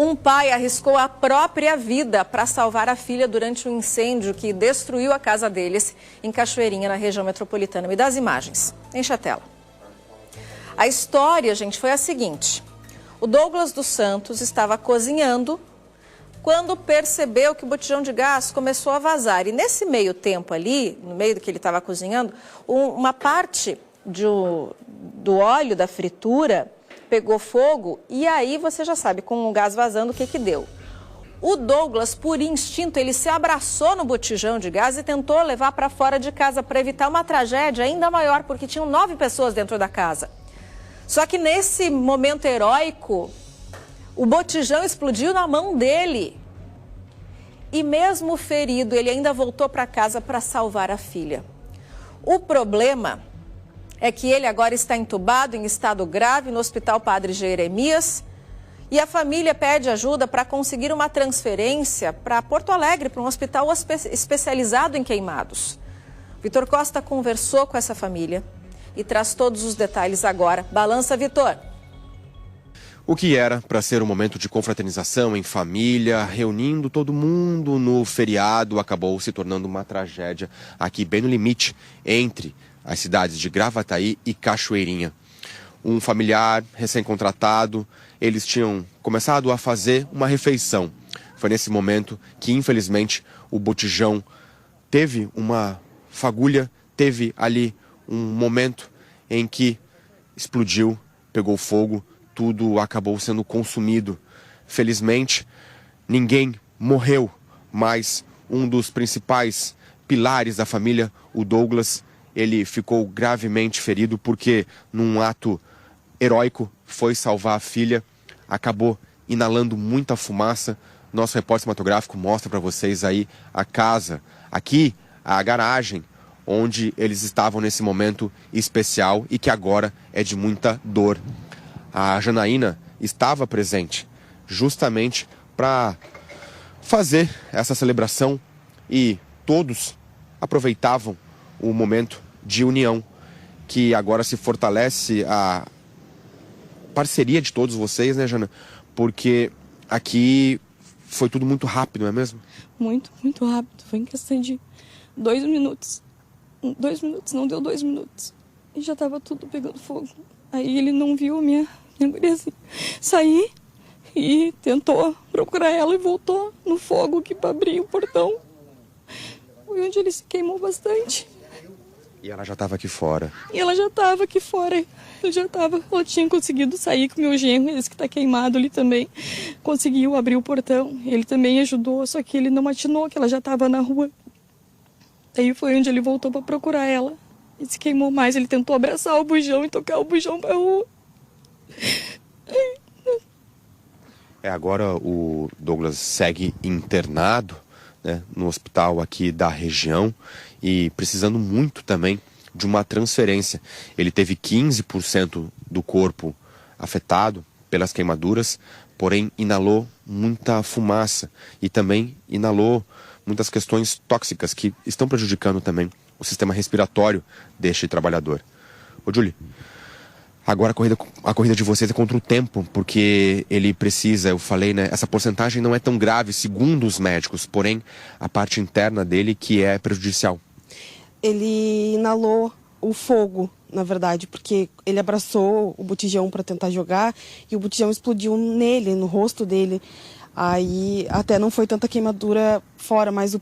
Um pai arriscou a própria vida para salvar a filha durante um incêndio que destruiu a casa deles em Cachoeirinha, na região metropolitana. Me dá as imagens. Enche a tela. A história, gente, foi a seguinte. O Douglas dos Santos estava cozinhando quando percebeu que o botijão de gás começou a vazar. E nesse meio tempo ali, no meio do que ele estava cozinhando, uma parte do óleo da fritura pegou fogo e aí você já sabe, com o gás vazando, o que deu. O Douglas, por instinto, ele se abraçou no botijão de gás e tentou levar para fora de casa para evitar uma tragédia ainda maior, porque tinham 9 pessoas dentro da casa. Só que nesse momento heróico, o botijão explodiu na mão dele. E mesmo ferido, ele ainda voltou para casa para salvar a filha. O problema é que ele agora está entubado em estado grave no Hospital Padre Jeremias e a família pede ajuda para conseguir uma transferência para Porto Alegre, para um hospital especializado em queimados. Vitor Costa conversou com essa família e traz todos os detalhes agora. Balança, Vitor. O que era para ser um momento de confraternização em família, reunindo todo mundo no feriado, acabou se tornando uma tragédia aqui bem no limite entre as cidades de Gravataí e Cachoeirinha. Um familiar recém-contratado, eles tinham começado a fazer uma refeição. Foi nesse momento que, infelizmente, o botijão teve uma fagulha, teve ali um momento em que explodiu, pegou fogo, tudo acabou sendo consumido. Felizmente, ninguém morreu, mas um dos principais pilares da família, o Douglas, ele ficou gravemente ferido porque, num ato heróico, foi salvar a filha, acabou inalando muita fumaça. Nosso repórter cinematográfico mostra para vocês aí a casa, aqui a garagem, onde eles estavam nesse momento especial e que agora é de muita dor. A Janaína estava presente justamente para fazer essa celebração e todos aproveitavam o momento de união, que agora se fortalece a parceria de todos vocês, né, Jana? Porque aqui foi tudo muito rápido, não é mesmo? Muito, muito rápido. Foi em questão de 2 minutos. 2 minutos, não deu 2 minutos. E já estava tudo pegando fogo. Aí ele não viu a minha guriazinha sair e tentou procurar ela e voltou no fogo que para abrir o portão. Foi onde ele se queimou bastante. E ela já estava aqui fora? E ela já estava aqui fora. Ela tinha conseguido sair com o meu genro, esse que está queimado ali também. Conseguiu abrir o portão. Ele também ajudou, só que ele não atinou, que ela já estava na rua. Aí foi onde ele voltou para procurar ela. E se queimou mais. Ele tentou abraçar o bujão e tocar o bujão para a rua. Agora o Douglas segue internado, né, no hospital aqui da região e precisando muito também de uma transferência. Ele teve 15% do corpo afetado pelas queimaduras, porém inalou muita fumaça e também inalou muitas questões tóxicas que estão prejudicando também o sistema respiratório deste trabalhador. Ô, Julie, agora a corrida de vocês é contra o tempo, porque ele precisa, eu falei, né? Essa porcentagem não é tão grave, segundo os médicos, porém a parte interna dele que é prejudicial. Ele inalou o fogo, na verdade, porque ele abraçou o botijão para tentar jogar e o botijão explodiu nele, no rosto dele. Aí até não foi tanta queimadura fora, mas o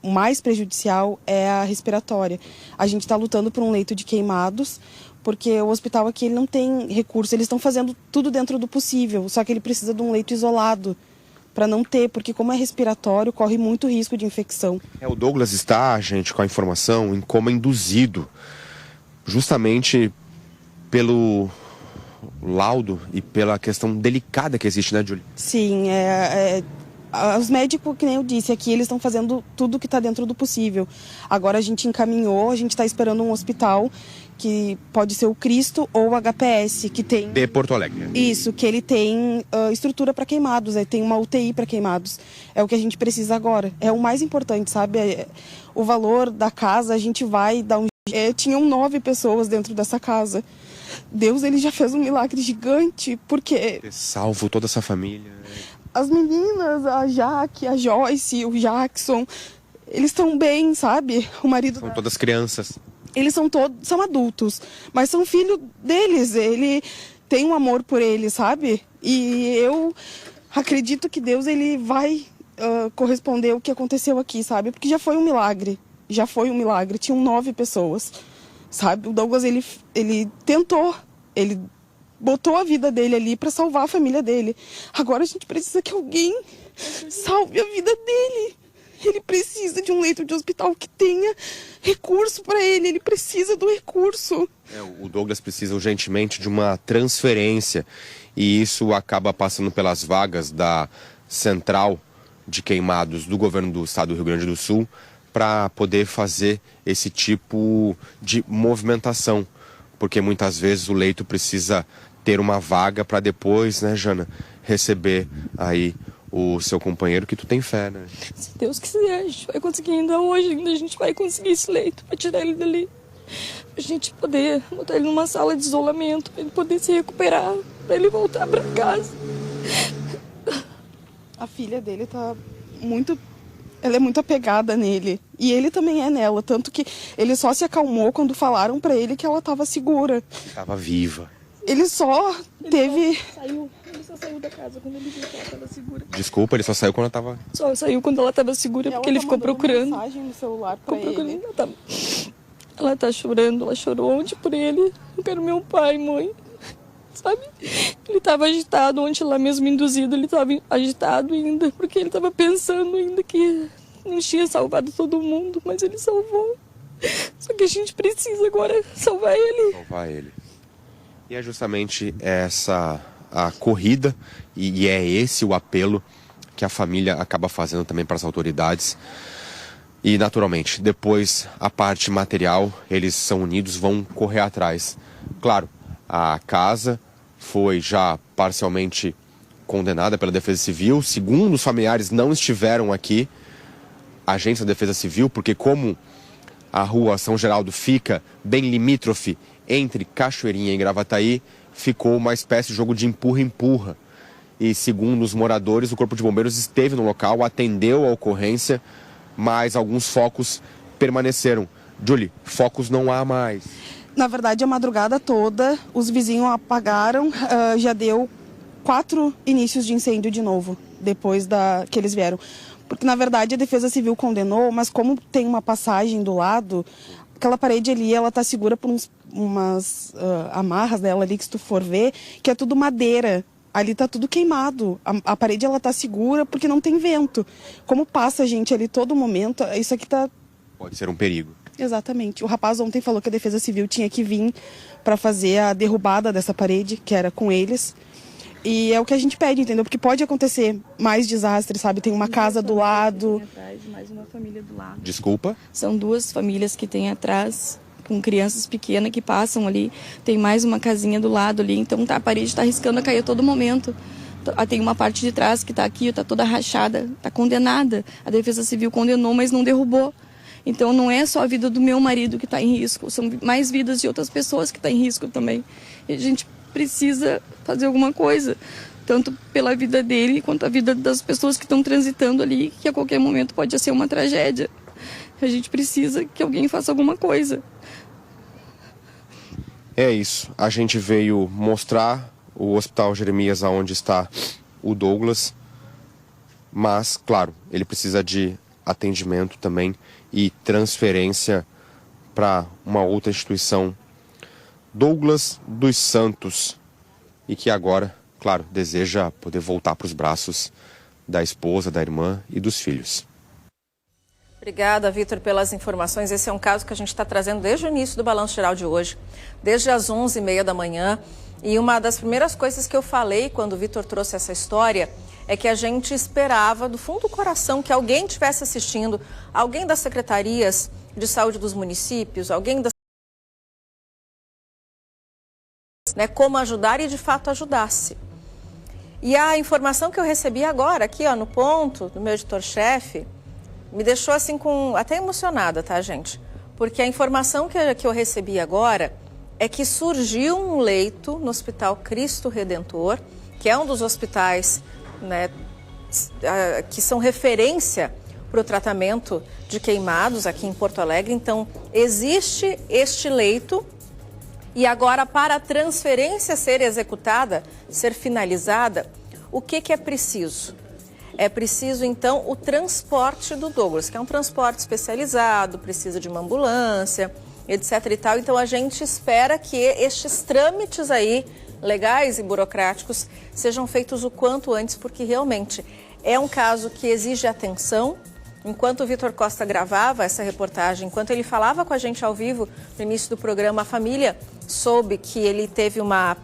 mais prejudicial é a respiratória. A gente está lutando por um leito de queimados, porque o hospital aqui ele não tem recurso, eles estão fazendo tudo dentro do possível, só que ele precisa de um leito isolado para não ter, porque como é respiratório, corre muito risco de infecção. O Douglas está, gente, com a informação, em coma induzido, justamente pelo laudo e pela questão delicada que existe, né, Julie? Sim, os médicos, que nem eu disse, aqui eles estão fazendo tudo que está dentro do possível. Agora a gente encaminhou, a gente está esperando um hospital que pode ser o Cristo ou o HPS, que tem... De Porto Alegre. Isso, que ele tem estrutura para queimados, tem uma UTI para queimados. É o que a gente precisa agora. É o mais importante, sabe? O valor da casa, a gente vai dar um... tinham 9 pessoas dentro dessa casa. Deus, ele já fez um milagre gigante, porque Ter salvo toda essa família. as meninas, a Jaque, a Joyce, o Jackson, eles estão bem, sabe? O marido São todas crianças. eles são adultos, mas são filhos deles. Ele tem um amor por eles, sabe? E eu acredito que Deus, ele vai corresponder ao que aconteceu aqui, sabe? Porque já foi um milagre. Já foi um milagre. Tinham 9 pessoas, sabe? O Douglas, ele tentou, ele botou a vida dele ali para salvar a família dele. Agora a gente precisa que alguém salve a vida dele. Ele precisa de um leito de hospital que tenha recurso para ele. Ele precisa do recurso. O Douglas precisa urgentemente de uma transferência e isso acaba passando pelas vagas da Central de Queimados do governo do estado do Rio Grande do Sul para poder fazer esse tipo de movimentação, porque muitas vezes o leito precisa ter uma vaga para depois, né, Jana, receber aí o seu companheiro, que tu tem fé, né? Se Deus quiser, a gente vai conseguir ainda hoje, ainda a gente vai conseguir esse leito para tirar ele dali. Pra gente poder botar ele numa sala de isolamento, para ele poder se recuperar, para ele voltar para casa. A filha dele ela é muito apegada nele. E ele também é nela. Tanto que ele só se acalmou quando falaram pra ele que ela estava segura. Estava viva. Ele só teve... Ele só saiu da casa quando ele viu que ela estava segura. Desculpa, ele só saiu quando ela estava... Só saiu quando ela estava segura, porque ele ficou procurando. Uma mensagem no celular pra ele. Ela tá chorando, ela chorou ontem por ele. Eu quero meu pai, mãe. Sabe? Ele estava agitado ontem lá mesmo, induzido. Ele estava agitado ainda, porque ele estava pensando ainda que não tinha salvado todo mundo, mas ele salvou. Só que a gente precisa agora salvar ele. Salvar ele. E é justamente essa a corrida e é esse o apelo que a família acaba fazendo também para as autoridades. E naturalmente, depois a parte material, eles são unidos, vão correr atrás. Claro, a casa foi já parcialmente condenada pela Defesa Civil. Segundo os familiares, não estiveram aqui, agentes da Defesa Civil, porque como a rua São Geraldo fica bem limítrofe entre Cachoeirinha e Gravataí, ficou uma espécie de jogo de empurra-empurra. E segundo os moradores, o Corpo de Bombeiros esteve no local, atendeu a ocorrência, mas alguns focos permaneceram. Julie, focos não há mais. Na verdade, a madrugada toda, os vizinhos apagaram, já deu 4 inícios de incêndio de novo, depois que eles vieram. Porque, na verdade, a Defesa Civil condenou, mas como tem uma passagem do lado, aquela parede ali, ela tá segura por umas amarras dela ali, que se tu for ver, que é tudo madeira. Ali tá tudo queimado. A parede, ela tá segura porque não tem vento. Como passa gente ali todo momento, isso aqui tá... Pode ser um perigo. Exatamente. O rapaz ontem falou que a Defesa Civil tinha que vir para fazer a derrubada dessa parede, que era com eles. E é o que a gente pede, entendeu? Porque pode acontecer mais desastres, sabe? Tem uma casa do lado. Mais uma família do lado. Desculpa? São 2 famílias que tem atrás, com crianças pequenas que passam ali. Tem mais uma casinha do lado ali, então a parede está arriscando a cair a todo momento. Tem uma parte de trás que está aqui, está toda rachada, está condenada. A Defesa Civil condenou, mas não derrubou. Então não é só a vida do meu marido que está em risco, são mais vidas de outras pessoas que estão em risco também. E a gente precisa fazer alguma coisa, tanto pela vida dele quanto a vida das pessoas que estão transitando ali, que a qualquer momento pode ser uma tragédia. A gente precisa que alguém faça alguma coisa. É isso, a gente veio mostrar o Hospital Jeremias aonde está o Douglas, mas, claro, ele precisa de atendimento também e transferência para uma outra instituição. Douglas dos Santos, e que agora, claro, deseja poder voltar para os braços da esposa, da irmã e dos filhos. Obrigada, Vitor, pelas informações. Esse é um caso que a gente está trazendo desde o início do Balanço Geral de hoje, desde as 11h30 da manhã. E uma das primeiras coisas que eu falei quando o Vitor trouxe essa história é que a gente esperava, do fundo do coração, que alguém estivesse assistindo, alguém das secretarias de saúde dos municípios, alguém das... como ajudar e, de fato, ajudasse. E a informação que eu recebi agora, aqui no ponto, do meu editor-chefe, me deixou assim até emocionada, tá, gente? Porque a informação que eu recebi agora é que surgiu um leito no Hospital Cristo Redentor, que é um dos hospitais, né, que são referência para o tratamento de queimados aqui em Porto Alegre. Então, existe este leito e agora, para a transferência ser executada, ser finalizada, o que é preciso? É preciso, então, o transporte do Douglas, que é um transporte especializado, precisa de uma ambulância, etc. e tal. Então, a gente espera que estes trâmites aí, legais e burocráticos, sejam feitos o quanto antes, porque realmente é um caso que exige atenção. Enquanto o Vitor Costa gravava essa reportagem, enquanto ele falava com a gente ao vivo no início do programa, a família soube que ele teve uma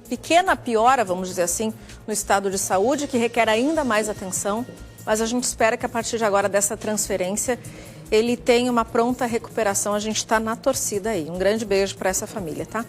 pequena piora, vamos dizer assim, no estado de saúde, que requer ainda mais atenção, mas a gente espera que a partir de agora dessa transferência ele tenha uma pronta recuperação. A gente está na torcida aí. Um grande beijo para essa família, tá?